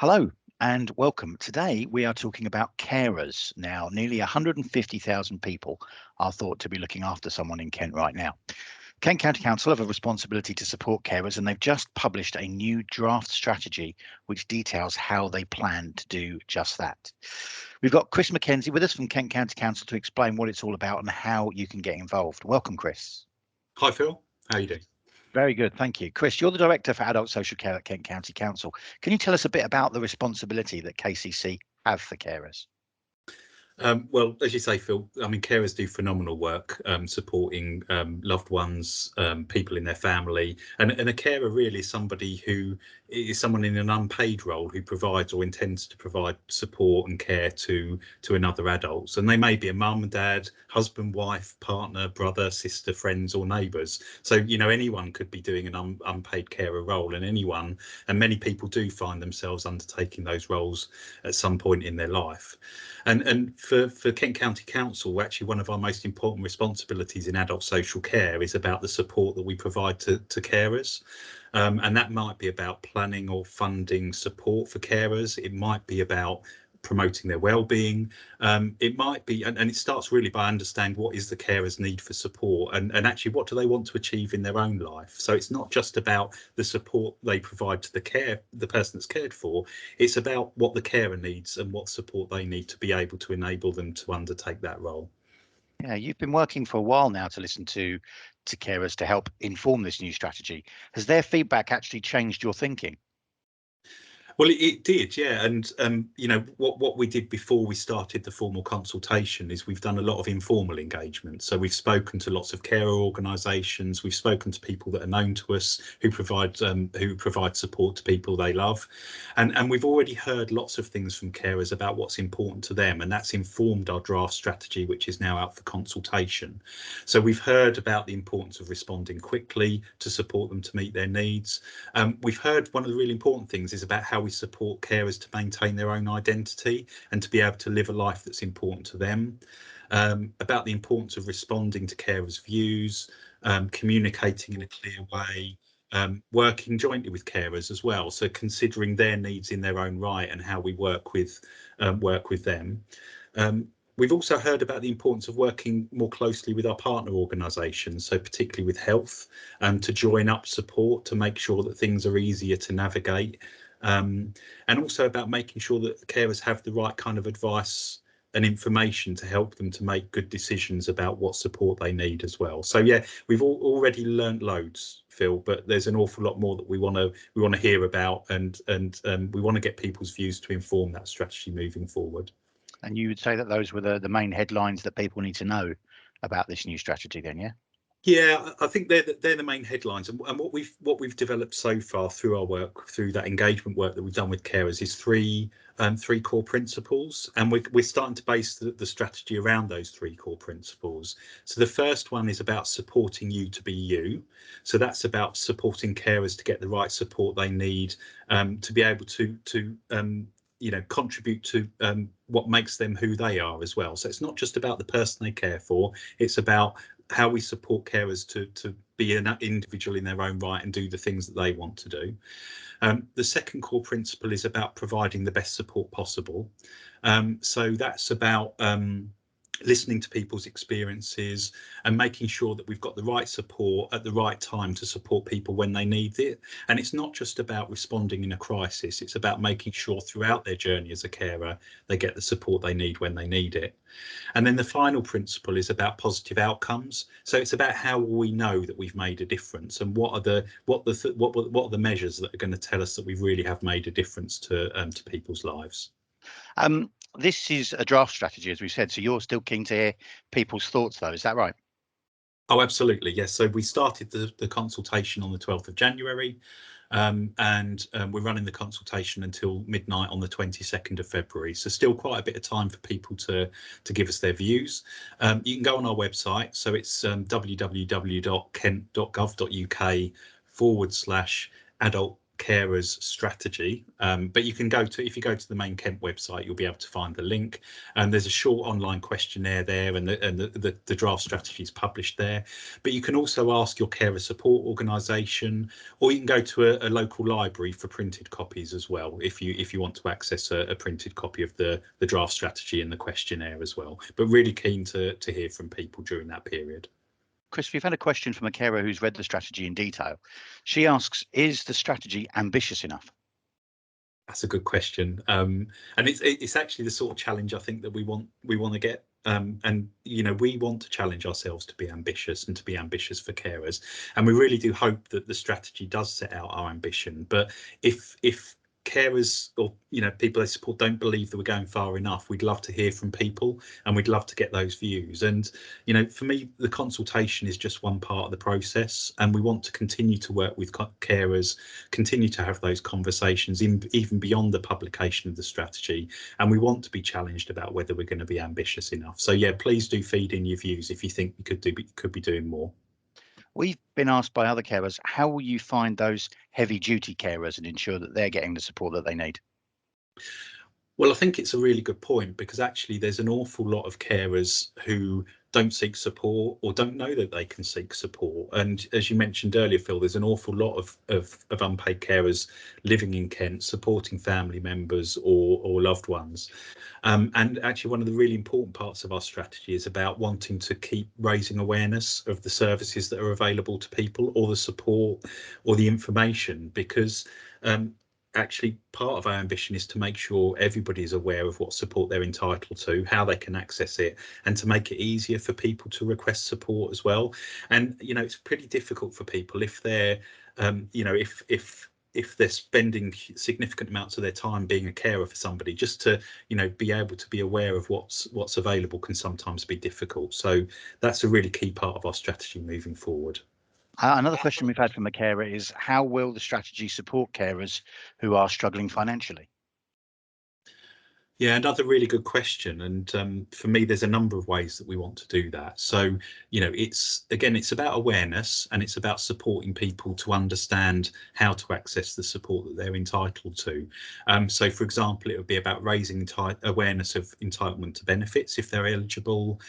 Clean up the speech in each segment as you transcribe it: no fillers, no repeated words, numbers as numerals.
Hello and welcome. Today we are talking about carers. Now, nearly 150,000 people are thought to be looking after someone in Kent right now. Kent County Council have a responsibility to support carers, and they've just published a new draft strategy which details how they plan to do just that. We've got Chris Mckenzie with us from Kent County Council to explain what it's all about and how you can get involved. Welcome, Chris. Hi Phil, how are you doing? Very good, thank you. Chris, you're the Director for Adult Social Care at Kent County Council. Can you tell us a bit about the responsibility that KCC have for carers? Well, as you say, Phil, I mean, carers do phenomenal work supporting loved ones, people in their family, and a carer really is somebody who is someone in an unpaid role who provides or intends to provide support and care to another adults, and they may be a mum and dad, husband, wife, partner, brother, sister, friends, or neighbours. So anyone could be doing an unpaid carer role, and many people do find themselves undertaking those roles at some point in their life. And for Kent County Council, actually one of our most important responsibilities in adult social care is about the support that we provide to carers. And that might be about planning or funding support for carers. It might be about promoting their well-being. It might be, and it starts really by understanding what is the carer's need for support, and actually what do they want to achieve in their own life. So it's not just about the support they provide to the person that's cared for. It's about what the carer needs and what support they need to be able to enable them to undertake that role. Yeah, you've been working for a while now to listen to carers to help inform this new strategy. Has their feedback actually changed your thinking? Well, it did, yeah. And what we did before we started the formal consultation is we've done a lot of informal engagement. So we've spoken to lots of carer organisations. We've spoken to people that are known to us who provide support to people they love, and we've already heard lots of things from carers about what's important to them, and that's informed our draft strategy, which is now out for consultation. So we've heard about the importance of responding quickly to support them to meet their needs. We've heard one of the really important things is about how we support carers to maintain their own identity and to be able to live a life that's important to them, about the importance of responding to carers' views, communicating in a clear way, working jointly with carers as well, so considering their needs in their own right and how we work with them. We've also heard about the importance of working more closely with our partner organisations, so particularly with health, to join up support to make sure that things are easier to navigate, and also about making sure that carers have the right kind of advice and information to help them to make good decisions about what support they need as well. So yeah, we've already learned loads, Phil, but there's an awful lot more that we want to hear about, and we want to get people's views to inform that strategy moving forward. And you would say that those were the main headlines that people need to know about this new strategy then, yeah? Yeah, I think they're the main headlines, and what we've developed so far through our work, through that engagement work that we've done with carers, is three core principles, and we're starting to base the strategy around those three core principles. So the first one is about supporting you to be you. So that's about supporting carers to get the right support they need, to be able to contribute to what makes them who they are as well. So it's not just about the person they care for, it's about how we support carers to be an individual in their own right and do the things that they want to do. The second core principle is about providing the best support possible. So that's about listening to people's experiences and making sure that we've got the right support at the right time to support people when they need it. And it's not just about responding in a crisis, it's about making sure throughout their journey as a carer they get the support they need when they need it. And then the final principle is about positive outcomes. So it's about how we know that we've made a difference, and what are the measures that are going to tell us that we really have made a difference to people's lives. This is a draft strategy, as we said, so you're still keen to hear people's thoughts though, is that right? Oh, absolutely, yes. So we started the consultation on the 12th of January, and we're running the consultation until midnight on the 22nd of February. So still quite a bit of time for people to give us their views. You can go on our website, so it's www.kent.gov.uk/adult carers strategy, but you can if you go to the main Kent website, you'll be able to find the link, and there's a short online questionnaire there, and the draft strategy is published there. But you can also ask your carer support organisation, or you can go to a local library for printed copies as well, if you want to access a printed copy of the draft strategy and the questionnaire as well. But really keen to hear from people during that period. Chris, we've had a question from a carer who's read the strategy in detail. She asks, is the strategy ambitious enough? That's a good question, and it's actually the sort of challenge I think that we want to get. And we want to challenge ourselves to be ambitious and to be ambitious for carers, and we really do hope that the strategy does set out our ambition. But if carers or people they support don't believe that we're going far enough, we'd love to hear from people, and we'd love to get those views. And for me, the consultation is just one part of the process, and we want to continue to work with carers, continue to have those conversations even beyond the publication of the strategy, and we want to be challenged about whether we're going to be ambitious enough. So yeah, please do feed in your views if you think we could be doing more. We've been asked by other carers, how will you find those heavy duty carers and ensure that they're getting the support that they need? Well, I think it's a really good point, because actually there's an awful lot of carers who don't seek support or don't know that they can seek support. And as you mentioned earlier, Phil, there's an awful lot of unpaid carers living in Kent, supporting family members or loved ones. And actually, one of the really important parts of our strategy is about wanting to keep raising awareness of the services that are available to people, or the support or the information, because actually part of our ambition is to make sure everybody is aware of what support they're entitled to, how they can access it, and to make it easier for people to request support as well. And it's pretty difficult for people if they're if they're spending significant amounts of their time being a carer for somebody, just to be able to be aware of what's available can sometimes be difficult. So that's a really key part of our strategy moving forward. Another question we've had from a carer is, how will the strategy support carers who are struggling financially? Yeah, another really good question. And for me, there's a number of ways that we want to do that. So, it's about awareness, and it's about supporting people to understand how to access the support that they're entitled to. So, for example, it would be about raising awareness of entitlement to benefits if they're eligible.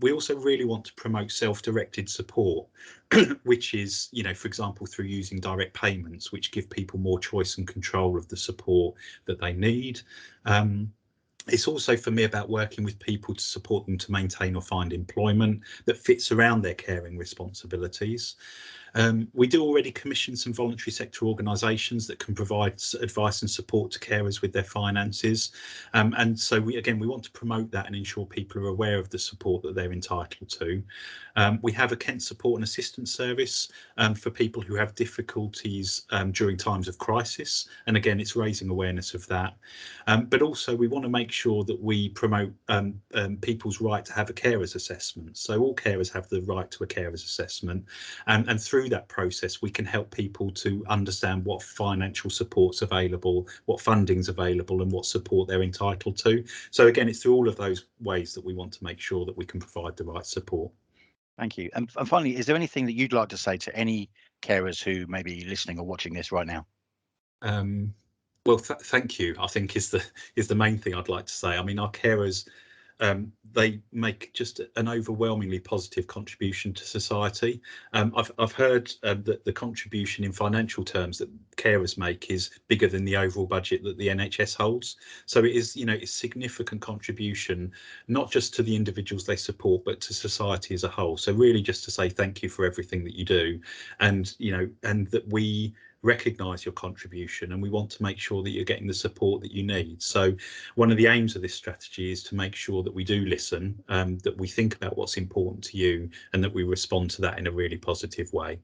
We also really want to promote self-directed support, which is, for example, through using direct payments, which give people more choice and control of the support that they need. It's also, for me, about working with people to support them to maintain or find employment that fits around their caring responsibilities. We do already commission some voluntary sector organisations that can provide advice and support to carers with their finances. And so we want to promote that and ensure people are aware of the support that they're entitled to. We have a Kent Support and Assistance Service for people who have difficulties during times of crisis. And again, it's raising awareness of that. But also we want to make sure that we promote people's right to have a carers assessment. So all carers have the right to a carers assessment. And through that process, we can help people to understand what financial support's available, what funding's available, and what support they're entitled to. So again, it's through all of those ways that we want to make sure that we can provide the right support. Thank you. And finally, is there anything that you'd like to say to any carers who may be listening or watching this right now? Well, thank you, I think is the main thing I'd like to say. I mean, our carers, they make just an overwhelmingly positive contribution to society. I've heard that the contribution in financial terms that carers make is bigger than the overall budget that the NHS holds. So it is, it's significant contribution, not just to the individuals they support, but to society as a whole. So really, just to say thank you for everything that you do, and and that we recognise your contribution, and we want to make sure that you're getting the support that you need. So one of the aims of this strategy is to make sure that we do listen, that we think about what's important to you, and that we respond to that in a really positive way.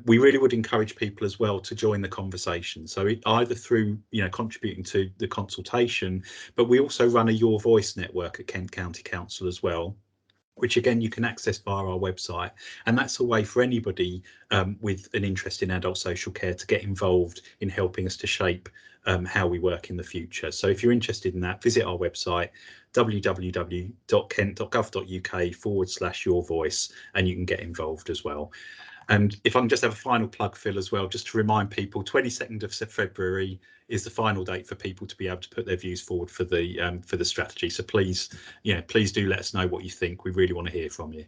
We really would encourage people as well to join the conversation. So either through contributing to the consultation, but we also run a Your Voice network at Kent County Council as well, which again you can access via our website, and that's a way for anybody with an interest in adult social care to get involved in helping us to shape how we work in the future. So if you're interested in that, visit our website www.kent.gov.uk/your voice, and you can get involved as well. And if I can just have a final plug, Phil, as well, just to remind people, 22nd of February is the final date for people to be able to put their views forward for the strategy. So please, please do let us know what you think. We really want to hear from you.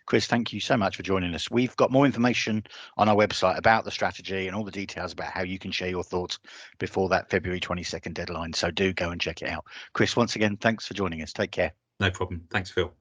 Chris, thank you so much for joining us. We've got more information on our website about the strategy and all the details about how you can share your thoughts before that February 22nd deadline. So do go and check it out. Chris, once again, thanks for joining us. Take care. No problem. Thanks, Phil.